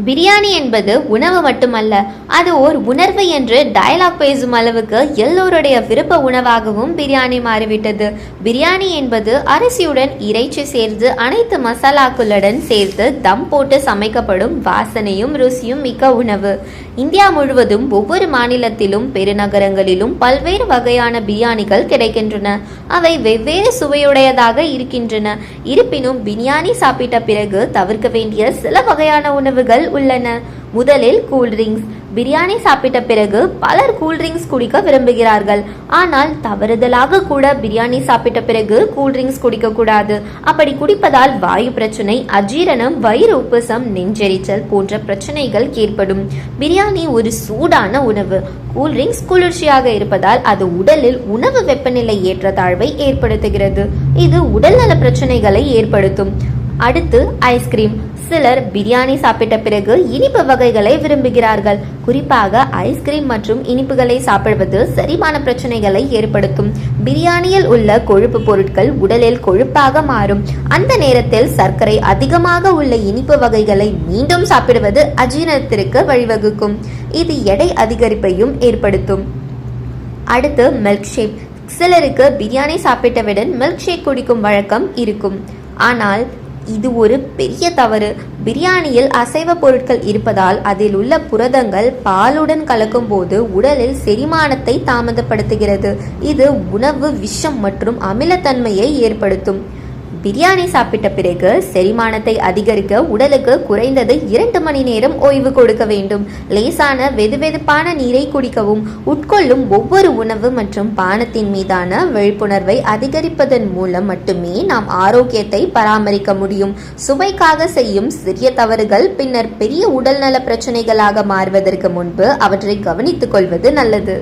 பிரியாணி என்பது உணவு மட்டுமல்ல, அது ஓர் உணர்வு என்று டயலாக் பேசும் அளவுக்கு எல்லோருடைய விருப்ப உணவாகவும் பிரியாணி மாறிவிட்டது. பிரியாணி என்பது அரிசியுடன் இறைச்சி சேர்த்து அனைத்து மசாலாக்களுடன் சேர்த்து தம் போட்டு சமைக்கப்படும் வாசனையும் ருசியும் மிக்க உணவு. இந்தியா முழுவதும் ஒவ்வொரு மாநிலத்திலும் பெருநகரங்களிலும் பல்வேறு வகையான பிரியாணிகள் கிடைக்கின்றன. அவை வெவ்வேறு சுவையுடையதாக இருக்கின்றன. இருப்பினும் பிரியாணி சாப்பிட்ட பிறகு தவிர்க்க வேண்டிய சில வகையான உணவுகள் உள்ளன. முதலில் கூல்ட்ரிங்க்ஸ். பிரியாணி சாப்பிட்ட பிறகு பலர் கூல்ட்ரிங்க்ஸ் குடிக்க விரும்புகிறார்கள். ஆனால் தவறுதலாக கூட பிரியாணி சாப்பிட்ட பிறகு கூல்ட்ரிங்க்ஸ் குடிக்க கூடாது. அப்படி குடிப்பதால் வாயு பிரச்சனை, அஜீரணம், வயிறு உப்புசம், நெஞ்செரிச்சல் போன்ற பிரச்சனைகள் ஏற்படும். பிரியாணி ஒரு சூடான உணவு. கூல்ட்ரிங்க்ஸ் குளிர்ச்சியாக இருப்பதால் அது உடலில் உணவு வெப்பநிலை ஏற்றத்தாழ்வை ஏற்படுத்துகிறது. இது உடல்நல பிரச்சனைகளை ஏற்படுத்தும். அடுத்து ஐஸ்கிரீம். சிலர் பிரியாணி சாப்பிட்ட பிறகு இனிப்பு வகைகளை விரும்புகிறார்கள். குறிப்பாக ஐஸ்கிரீம் மற்றும் இனிப்புகளை சாப்பிடுவது செரிமான பிரச்சனைகளை ஏற்படுத்தும். பிரியாணியில் உள்ள கொழுப்பு பொருட்கள் உடலில் கொழுப்பாக மாறும். அந்த நேரத்தில் சர்க்கரை அதிகமாக உள்ள இனிப்பு வகைகளை மீண்டும் சாப்பிடுவது அஜீரணத்திற்கு வழிவகுக்கும். இது எடை அதிகரிப்பையும் ஏற்படுத்தும். அடுத்து மில்க் ஷேக். சிலருக்கு பிரியாணி சாப்பிட்டவுடன் மில்க் ஷேக் குடிக்கும் வழக்கம் இருக்கும். ஆனால் இது ஒரு பெரிய தவறு. பிரியாணியில் அசைவ பொருட்கள் இருப்பதால் அதில் உள்ள புரதங்கள் பாலுடன் கலக்கும் போது உடலில் செரிமானத்தை தாமதப்படுத்துகிறது. இது உணவு விஷம் மற்றும் அமிலத்தன்மையை ஏற்படுத்தும். பிரியாணி சாப்பிட்ட பிறகு செரிமானத்தை அதிகரிக்க உடலுக்கு குறைந்தது 2 மணி நேரம் ஓய்வு கொடுக்க வேண்டும். லேசான வெதுவெதுப்பான நீரை குடிக்கவும். உட்கொள்ளும் ஒவ்வொரு உணவு மற்றும் பானத்தின் மீதான விழிப்புணர்வை அதிகரிப்பதன் மூலம் மட்டுமே நாம் ஆரோக்கியத்தை பராமரிக்க முடியும். சுவைக்காக செய்யும் சிறிய தவறுகள் பின்னர் பெரிய உடல்நல பிரச்சனைகளாக மாறுவதற்கு முன்பு அவற்றை கவனித்துக் கொள்வது நல்லது.